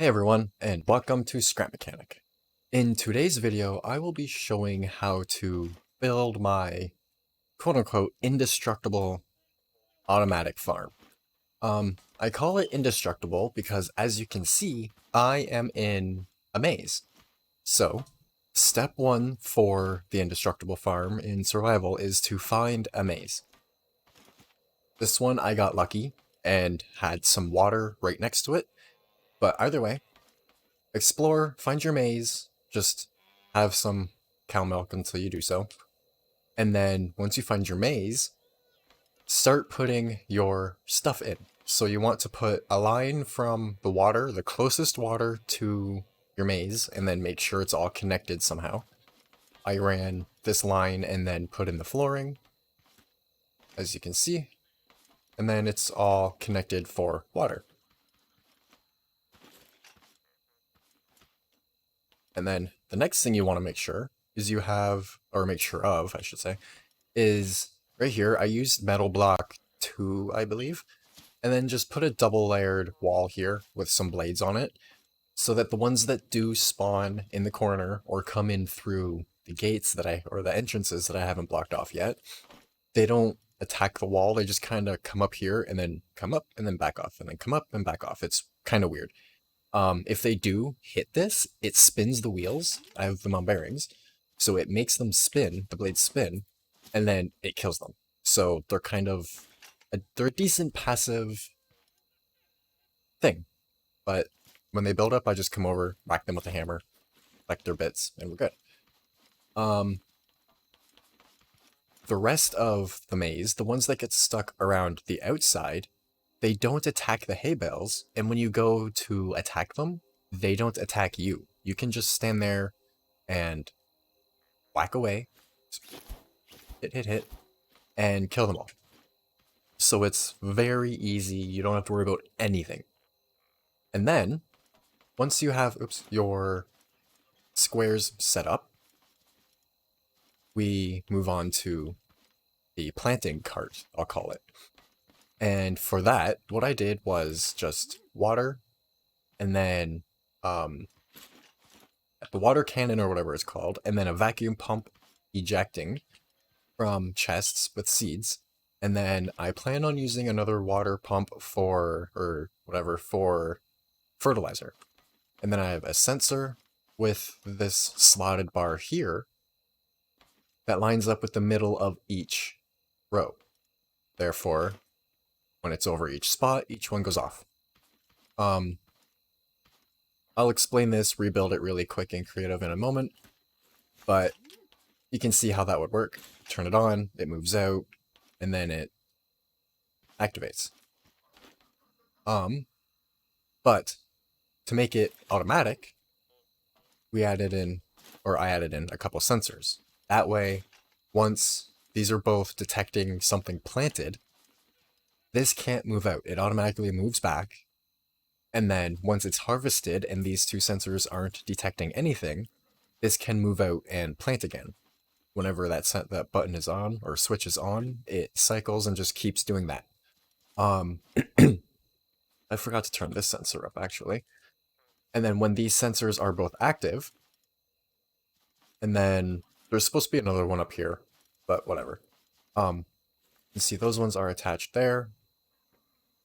Hey everyone, and welcome to Scrap Mechanic. In today's video, I will be showing how to build my quote-unquote indestructible automatic farm. I call it indestructible because, as you can see, I am in a maze. So, step one for the indestructible farm in survival is to find a maze. This one I got lucky and had some water right next to it, but either way, explore, find your maze, just have some cow milk until you do so. And then once you find your maze, start putting your stuff in. So you want to put a line from the water, the closest water to your maze, and then make sure it's all connected somehow. I ran this line and then put in the flooring, as you can see, and then it's all connected for water. And then the next thing you want to make sure is you have, or make sure of, I should say, is right here. I used metal block 2, I believe, and then just put a double layered wall here with some blades on it so that the ones that do spawn in the corner or come in through the gates that or the entrances that I haven't blocked off yet, they don't attack the wall. They just kind of come up here and then come up and then back off and then come up and back off. It's kind of weird. If they do hit this, it spins the wheels. I have them on bearings, so it makes them spin, the blades spin, and then it kills them. So they're kind of they're a decent passive thing, but when they build up, I just come over, whack them with a hammer, collect their bits, and we're good. The rest of the maze, the ones that get stuck around the outside, they don't attack the hay bales, and when you go to attack them, they don't attack you. You can just stand there and whack away, hit, and kill them all. So it's very easy, you don't have to worry about anything. And then, once you have your squares set up, we move on to the planting cart, I'll call it. And for that, what I did was just water, and then the water cannon or whatever it's called, and then a vacuum pump ejecting from chests with seeds. And then I plan on using another water pump for fertilizer. And then I have a sensor with this slotted bar here that lines up with the middle of each row. Therefore, when it's over each spot, each one goes off. I'll explain this, rebuild it really quick and creative in a moment, but you can see how that would work. Turn it on, it moves out, and then it activates. But to make it automatic, I added in a couple sensors. That way, once these are both detecting something planted, this can't move out. It automatically moves back. And then once it's harvested and these two sensors aren't detecting anything, this can move out and plant again. Whenever that button is on or switch is on, it cycles and just keeps doing that. I forgot to turn this sensor up actually. And then when these sensors are both active, and then there's supposed to be another one up here, but whatever. You see those ones are attached there.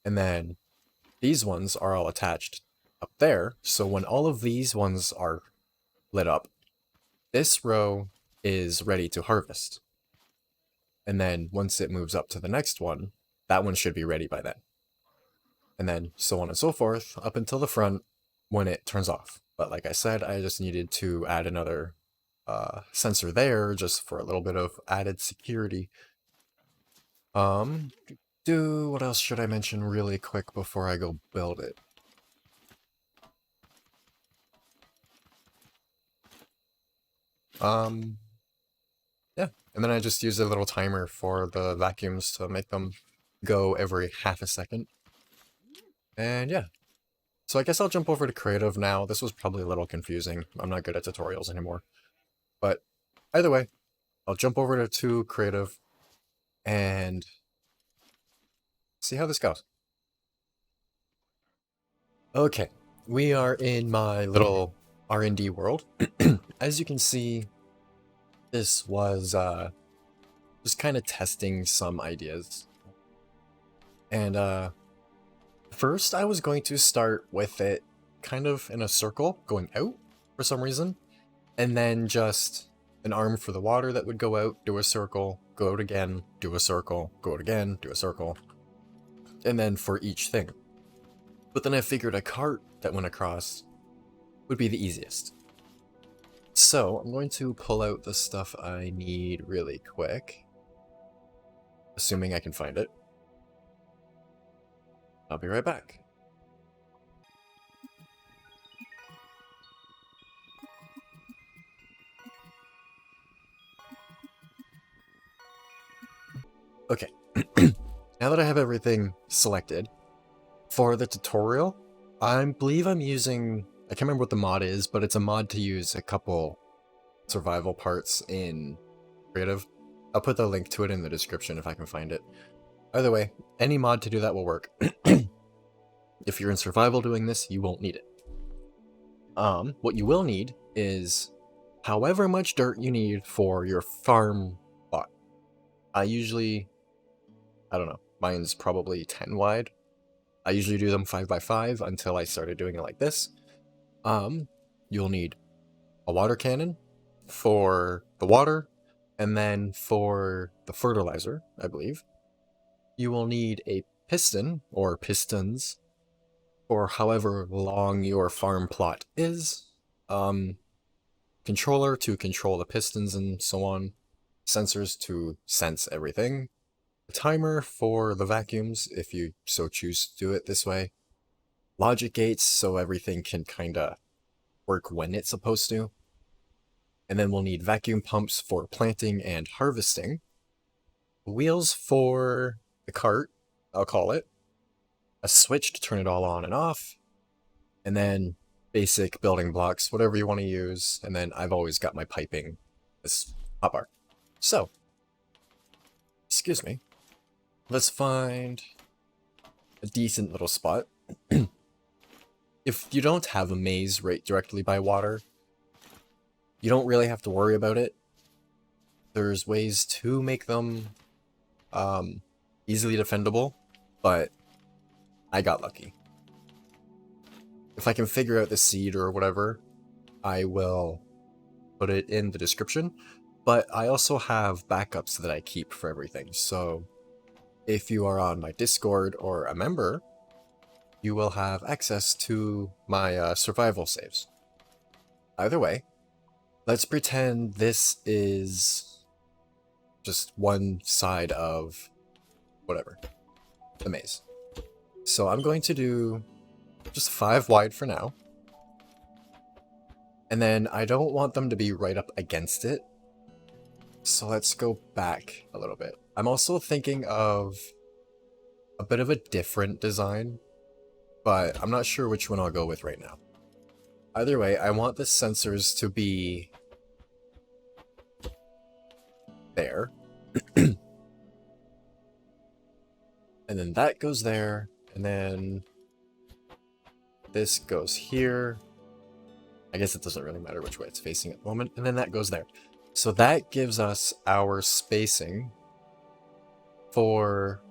And then these ones are all attached up there. So when all of these ones are lit up, this row is ready to harvest. And then once it moves up to the next one, that one should be ready by then. And then so on and so forth up until the front when it turns off. But like I said, I just needed to add another sensor there just for a little bit of added security. What else should I mention really quick before I go build it? Yeah, and then I just use a little timer for the vacuums to make them go every half a second. And yeah, So I guess I'll jump over to creative now. This was probably a little confusing. I'm not good at tutorials anymore. But either way, I'll jump over to creative and see how this goes. Okay, we are in my little R&D world. As you can see, this was just kind of testing some ideas. And first I was going to start with it kind of in a circle going out for some reason, and then just an arm for the water that would go out, do a circle, go out again, do a circle, go out again, do a circle, and then for each thing. But then I figured a cart that went across would be the easiest. So I'm going to pull out the stuff I need really quick, assuming I can find it. I'll be right back. Okay, now that I have everything selected, for the tutorial, I believe I'm using, I can't remember what the mod is, but it's a mod to use a couple survival parts in creative. I'll put the link to it in the description if I can find it. Either way, any mod to do that will work. If you're in survival doing this, you won't need it. What you will need is however much dirt you need for your farm plot. I don't know, mine's probably 10 wide. I usually do them 5x5 until I started doing it like this. You'll need a water cannon for the water, and then for the fertilizer, I believe, you will need a piston or pistons for however long your farm plot is, controller to control the pistons and so on, sensors to sense everything, a timer for the vacuums if you so choose to do it this way, logic gates so everything can kinda work when it's supposed to, and then we'll need vacuum pumps for planting and harvesting, wheels for the cart, I'll call it, a switch to turn it all on and off, and then basic building blocks, whatever you want to use, and then I've always got my piping, this hotbar. So, excuse me, let's find a decent little spot. If you don't have a maze right directly by water, you don't really have to worry about it. There's ways to make them easily defendable, but I got lucky. If I can figure out the seed or whatever, I will put it in the description, but I also have backups that I keep for everything. So if you are on my Discord or a member, you will have access to my survival saves. Either way, let's pretend this is just one side of whatever, the maze. So I'm going to do just 5 wide for now. And then I don't want them to be right up against it. So let's go back a little bit. I'm also thinking of a bit of a different design, but I'm not sure which one I'll go with right now. Either way, I want the sensors to be there. And then that goes there, and then this goes here. I guess it doesn't really matter which way it's facing at the moment, and then that goes there. So that gives us our spacing for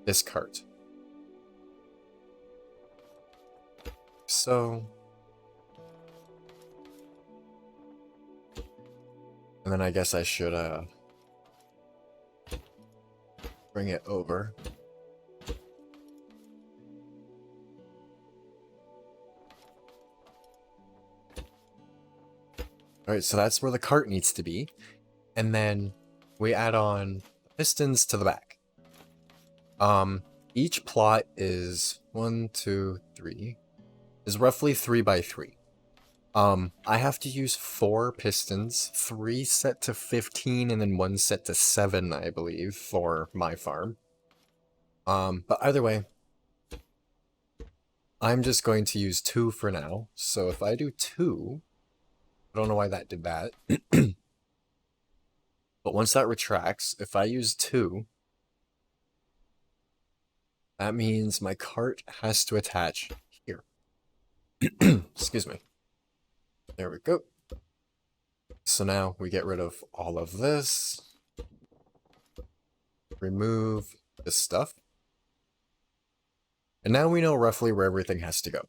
this cart. So, and then I guess I should bring it over. Alright, so that's where the cart needs to be. And then we add on pistons to the back. Each plot is 1, 2, 3, is roughly 3x3. I have to use 4 pistons, 3 set to 15, and then 1 set to 7, I believe, for my farm. But either way, I'm just going to use 2 for now. So if I do 2, I don't know why that did that. But once that retracts, if I use 2, that means my cart has to attach here. Excuse me. There we go. So now we get rid of all of this. Remove this stuff. And now we know roughly where everything has to go.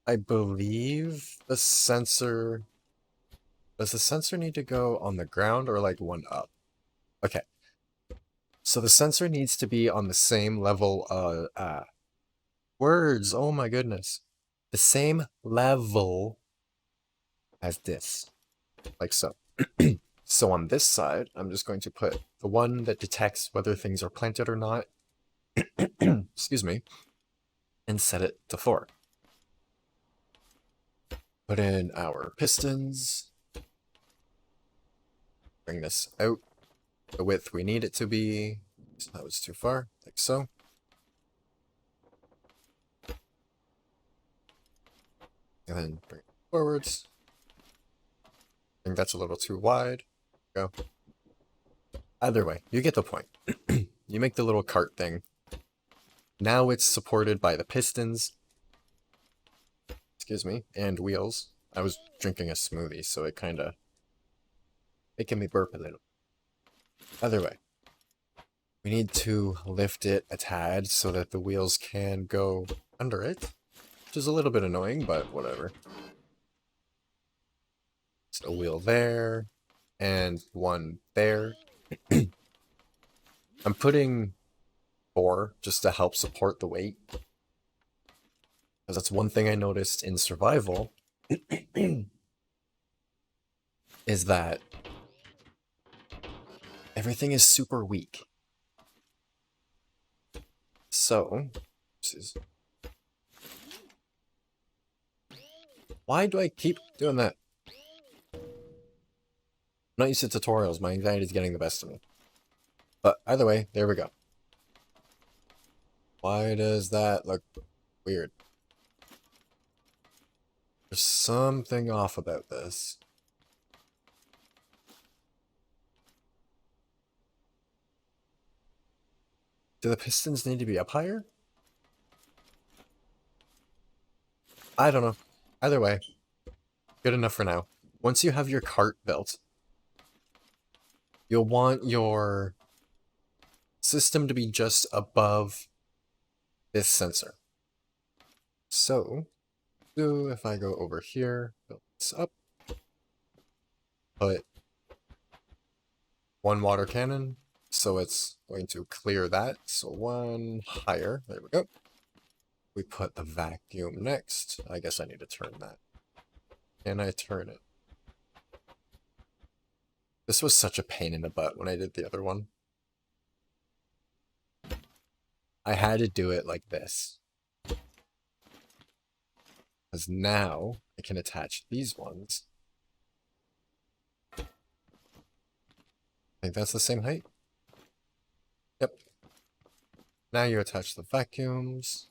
I believe the sensor... Does the sensor need to go on the ground or like one up? Okay. So the sensor needs to be on the same level words, oh my goodness. The same level as this. Like so. So on this side, I'm just going to put the one that detects whether things are planted or not. Excuse me. And set it to 4. Put in our pistons. Bring this out the width we need it to be. So that was too far, like so. And then bring it forwards. I think that's a little too wide. Go. Either way, you get the point. You make the little cart thing. Now it's supported by the pistons. Excuse me, and wheels. I was drinking a smoothie, so it kind of making me burp a little. Either way, we need to lift it a tad so that the wheels can go under it, which is a little bit annoying, but whatever. So a wheel there, and one there. I'm putting 4 just to help support the weight. Because that's one thing I noticed in survival, is that everything is super weak. So, why do I keep doing that? I'm not used to tutorials, my anxiety is getting the best of me. But either way, there we go. Why does that look weird? There's something off about this. Do the pistons need to be up higher? I don't know. Either way, good enough for now. Once you have your cart built, you'll want your system to be just above this sensor. So, if I go over here, build this up, put 1 water cannon, so it's going to clear that. So 1 higher, there we go. We put the vacuum next. I guess I need to turn that. Can I turn it? This was such a pain in the butt when I did the other one. I had to do it like this. Because now I can attach these ones. I think that's the same height. Yep. Now you attach the vacuums.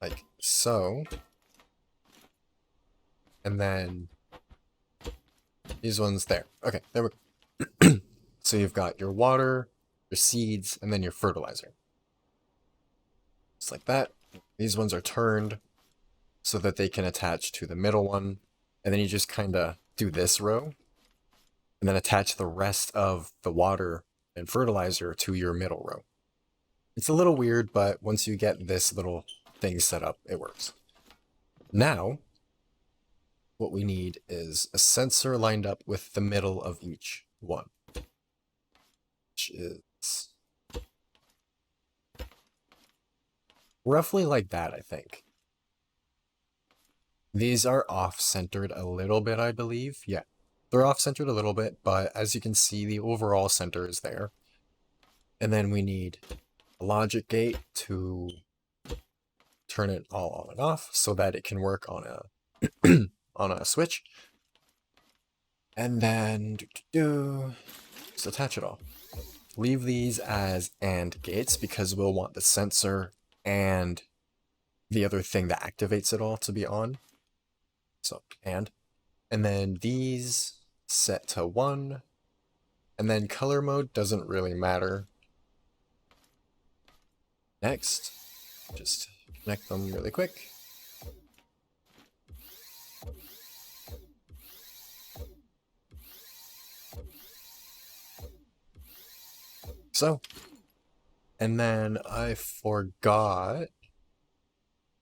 Like so. And then these ones there. Okay, there we go. So you've got your water, your seeds, and then your fertilizer. Just like that. These ones are turned so that they can attach to the middle one. And then you just kind of do this row. And then attach the rest of the water and fertilizer to your middle row. It's a little weird, but once you get this little thing set up, it works. Now, what we need is a sensor lined up with the middle of each one. Which is roughly like that, I think. These are off-centered a little bit, I believe. Yeah, they're off-centered a little bit, but as you can see, the overall center is there. And then we need a logic gate to turn it all on and off so that it can work on a on a switch. And then just attach it all. leave these as AND gates because we'll want the sensor and the other thing that activates it all to be on. So and then these set to 1, and then color mode doesn't really matter. Next, just connect them really quick. So, and then I forgot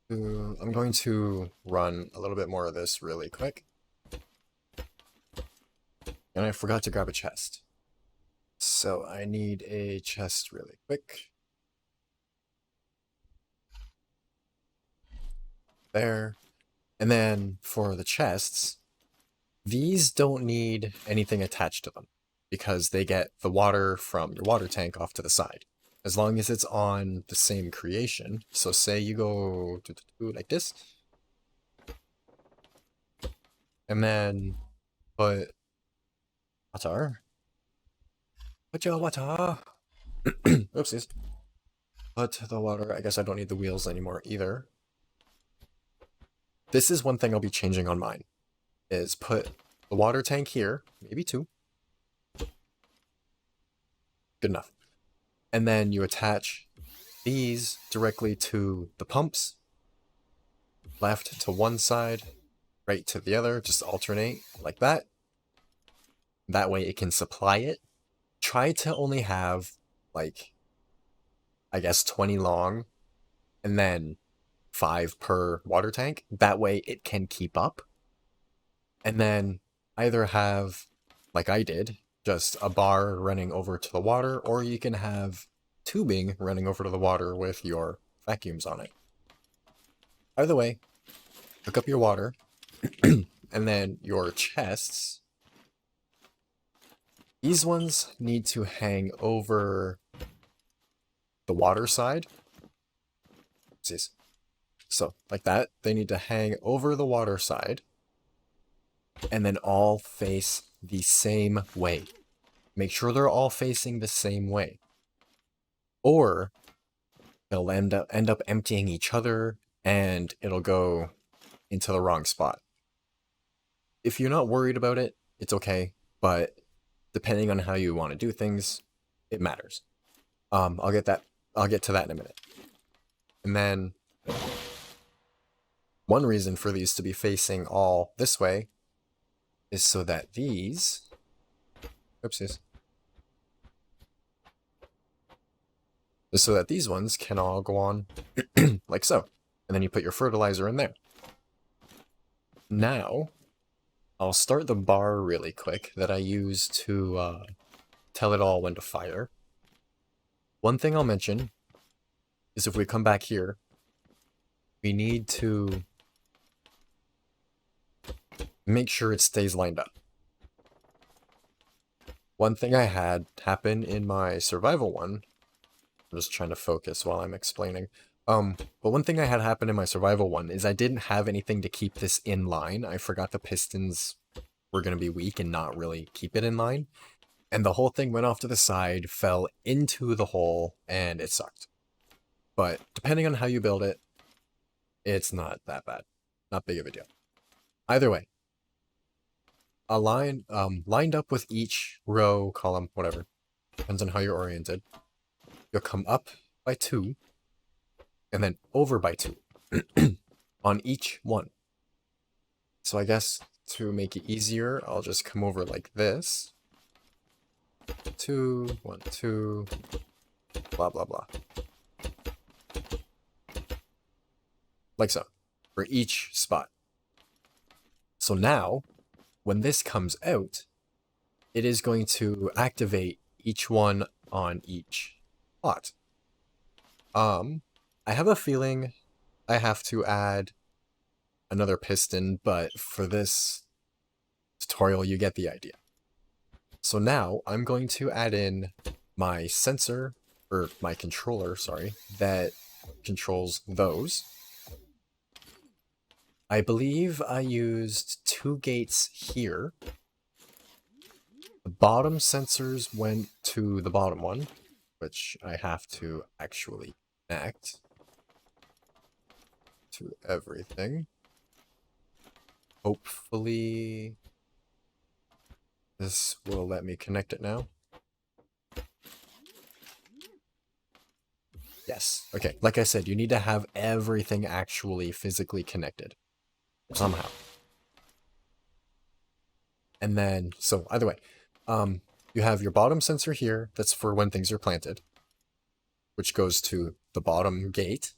to, I'm going to run a little bit more of this really quick. And I forgot to grab a chest. So I need a chest really quick. There. And then for the chests, these don't need anything attached to them because they get the water from your water tank off to the side. As long as it's on the same creation. So say you go like this. And then put water. Put your water. Oopsies. Put the water. I guess I don't need the wheels anymore either. This is one thing I'll be changing on mine. Is put the water tank here. Maybe 2. Good enough. And then you attach these directly to the pumps. Left to one side, right to the other. Just alternate like that. That way it can supply it. Try to only have, like, I guess 20 long, and then 5 per water tank. That way it can keep up. And then either have, like I did, just a bar running over to the water, or you can have tubing running over to the water with your vacuums on it. Either way, hook up your water, and then your chests. These ones need to hang over the water side. So, like that, they need to hang over the water side, and then all face the same way. Make sure they're all facing the same way. Or they'll end up emptying each other, and it'll go into the wrong spot. If you're not worried about it, it's okay, but depending on how you want to do things, it matters. I'll get to that in a minute. And then one reason for these to be facing all this way is so that these, oopsies, is so that these ones can all go on like so. And then you put your fertilizer in there. Now, I'll start the bar really quick that I use to tell it all when to fire. One thing I'll mention is if we come back here, we need to make sure it stays lined up. One thing I had happen in my survival one, I'm just trying to focus while I'm explaining. But one thing I had happen in my survival one is I didn't have anything to keep this in line. I forgot the pistons were going to be weak and not really keep it in line. And the whole thing went off to the side, fell into the hole, and it sucked. But depending on how you build it, it's not that bad. Not big of a deal. Either way, a line lined up with each row, column, whatever. Depends on how you're oriented. You'll come up by 2, and then over by 2 on each one. So I guess to make it easier, I'll just come over like this. 2, 1, 2, blah, blah, blah. Like so, for each spot. So now, when this comes out, it is going to activate each one on each spot. I have a feeling I have to add another piston, but for this tutorial, you get the idea. So now I'm going to add in my sensor, or my controller, sorry, that controls those. I believe I used 2 gates here. The bottom sensors went to the bottom one, which I have to actually connect to everything. Hopefully this will let me connect it now. Yes. Okay, like I said, you need to have everything actually physically connected somehow. And then, so either way, you have your bottom sensor here, that's for when things are planted, which goes to the bottom gate,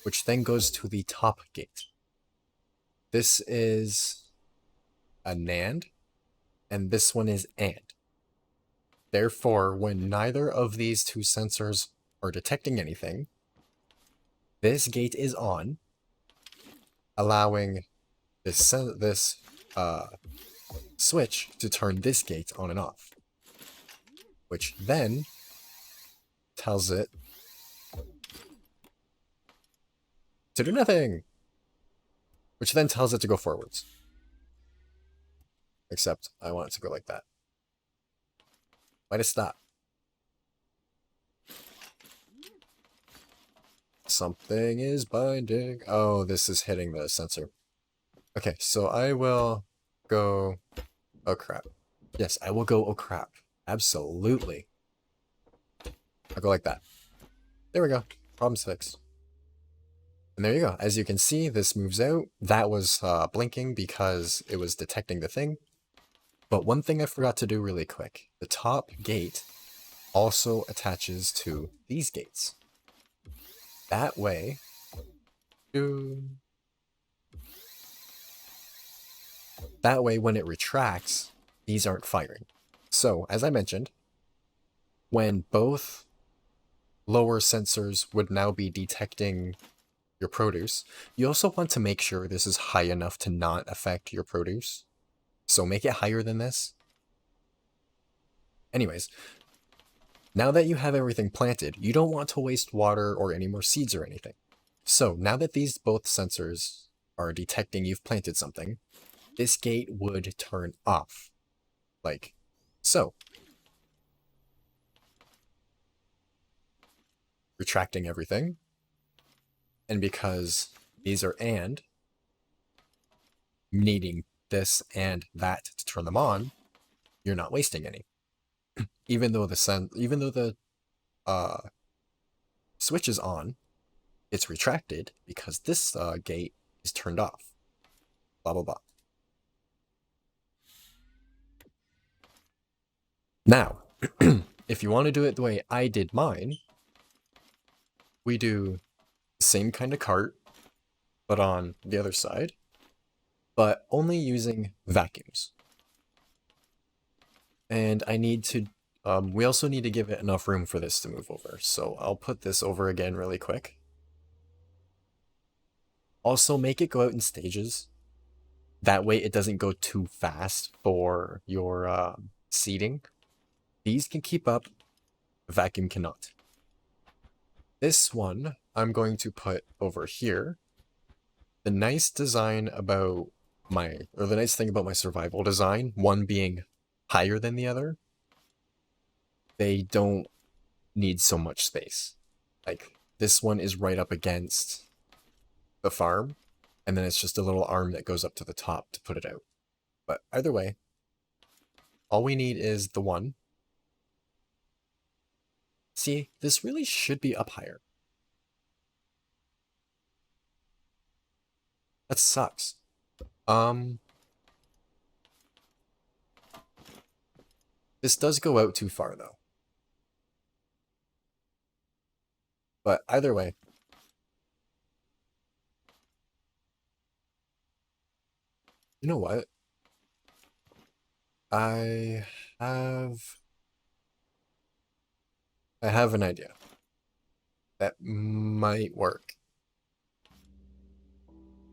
which then goes to the top gate. This is a NAND, and this one is AND. Therefore, when neither of these two sensors are detecting anything, this gate is on, allowing this switch to turn this gate on and off, which then tells it to do nothing, which then tells it to go forwards. Except I want it to go like that. Why to stop? Something is binding. Oh, this is hitting the sensor. Okay, so I will go... Oh, crap. Yes, I will go, oh, crap. Absolutely. I'll go like that. There we go. Problem's fixed. And there you go. As you can see, this moves out. That was blinking because it was detecting the thing. But one thing I forgot to do really quick. The top gate also attaches to these gates. That way... That way, when it retracts, these aren't firing. So, as I mentioned, when both lower sensors would now be detecting your produce, you also want to make sure this is high enough to not affect your produce. So make it higher than this. Anyways, now that you have everything planted, you don't want to waste water or any more seeds or anything. So now that these both sensors are detecting you've planted something, this gate would turn off, like so. Retracting everything. And because these are AND, needing this and that to turn them on, you're not wasting any. Even though the switch is on, it's retracted because this gate is turned off. Blah blah blah. Now, if you want to do it the way I did mine, we do the same kind of cart, but on the other side, but only using vacuums. And I need to, we also need to give it enough room for this to move over. So I'll put this over again really quick. Also make it go out in stages. That way it doesn't go too fast for your seeding. These can keep up, the vacuum cannot. This one I'm going to put over here. The nice design about the nice thing about my survival design, one being higher than the other, they don't need so much space. Like, this one is right up against the farm, and then it's just a little arm that goes up to the top to put it out. But either way, all we need is the one. See, this really should be up higher. That sucks. This does go out too far, though. But either way, you know what? I have an idea that might work.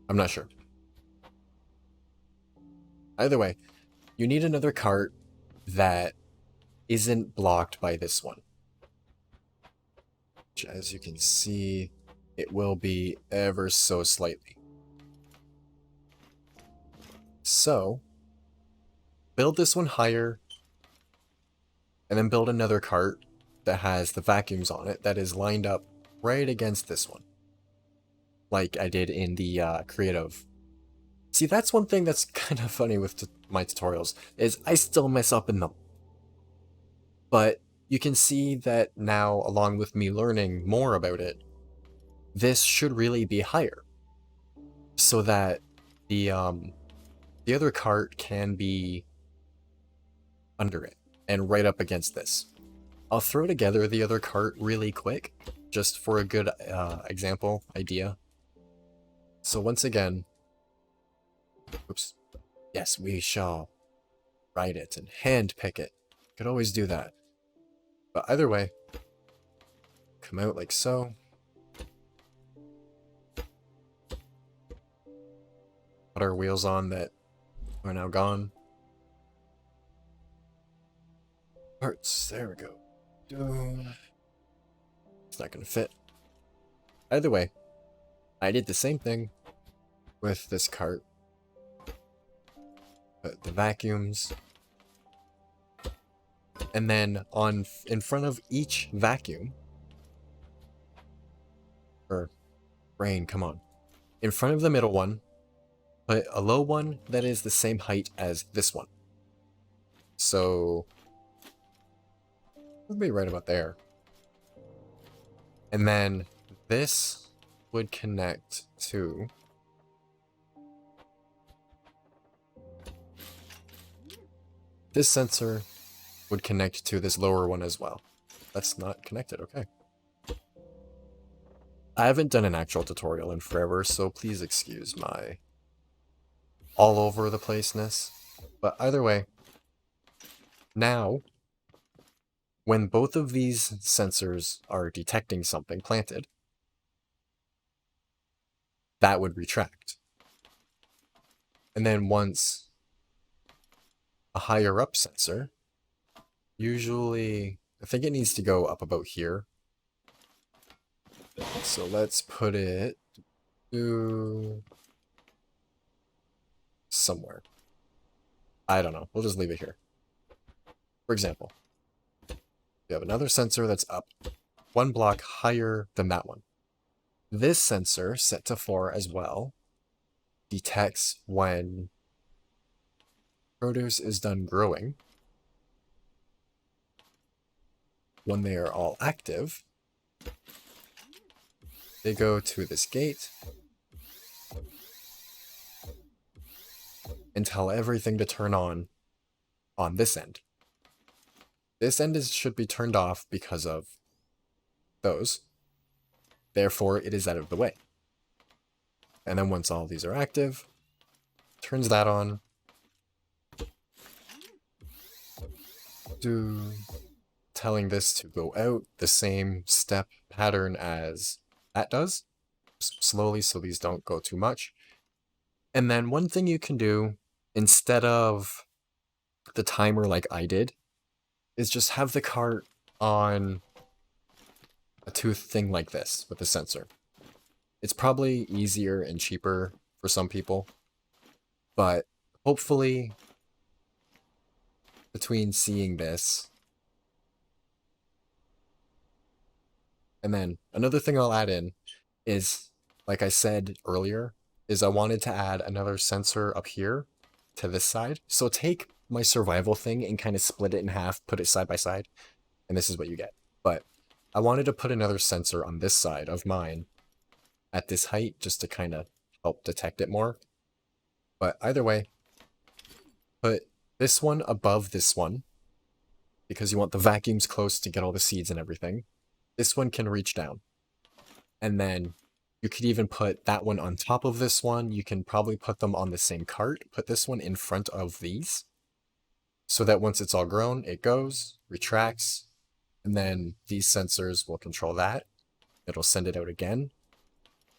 I'm not sure. Either way, you need another cart that isn't blocked by this one. Which, as you can see, it will be ever so slightly. So, build this one higher, and then build another cart that has the vacuums on it that is lined up right against this one, like I did in the creative. See, that's one thing that's kind of funny with my tutorials, is I still mess up in them. But you can see that now, along with me learning more about it, this should really be higher, so that the other cart can be under it and right up against this. I'll throw together the other cart really quick, just for a good example idea. So once again, oops, yes, we shall write it and hand pick it. Could always do that. But either way, come out like so. Put our wheels on that are now gone. Parts, there we go. It's not gonna fit. Either way, I did the same thing with this cart. Put the vacuums. And then in front of each vacuum, or brain, come on. In front of the middle one, put a low one that is the same height as this one. So, it'll be right about there. And then this would connect to this sensor would connect to this lower one as well. That's not connected, okay. I haven't done an actual tutorial in forever, so please excuse my all over the placeness. But either way, now, when both of these sensors are detecting something planted, that would retract. And then once a higher up sensor, usually, I think it needs to go up about here. So let's put it to somewhere. I don't know. We'll just leave it here. For example, we have another sensor that's up one block higher than that one. This sensor, set to 4 as well, detects when produce is done growing. When they are all active, they go to this gate and tell everything to turn on this end. This end should be turned off because of those. Therefore, it is out of the way. And then once all these are active, turns that on. Telling this to go out the same step pattern as that does. Slowly, so these don't go too much. And then one thing you can do, instead of the timer like I did, is just have the cart on a tooth thing like this with the sensor. It's probably easier and cheaper for some people, but hopefully between seeing this and then another thing I'll add in is, like I said earlier, is I wanted to add another sensor up here to this side. So take my survival thing and kind of split it in half, put it side by side, and this is what you get. But I wanted to put another sensor on this side of mine at this height just to kind of help detect it more. But either way, put this one above this one because you want the vacuums close to get all the seeds and everything. This one can reach down. And then you could even put that one on top of this one. You can probably put them on the same cart. Put this one in front of these so that once it's all grown, it goes, retracts, and then these sensors will control that. It'll send it out again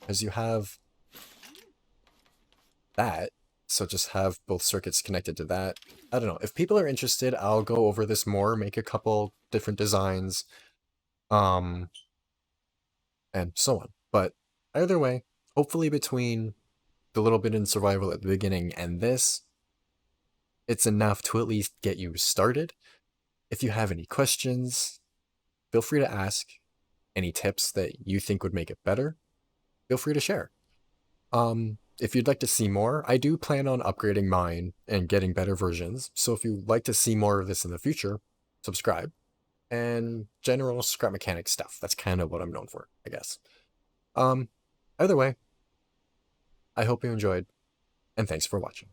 because you have that. So just have both circuits connected to that. I don't know. If people are interested, I'll go over this more, make a couple different designs, and so on. But either way, hopefully between the little bit in survival at the beginning and this, it's enough to at least get you started. If you have any questions, feel free to ask. Any tips that you think would make it better, feel free to share. If you'd like to see more, I do plan on upgrading mine and getting better versions. So if you'd like to see more of this in the future, subscribe. And general scrap mechanic stuff. That's kind of what I'm known for, I guess. Either way, I hope you enjoyed, and thanks for watching.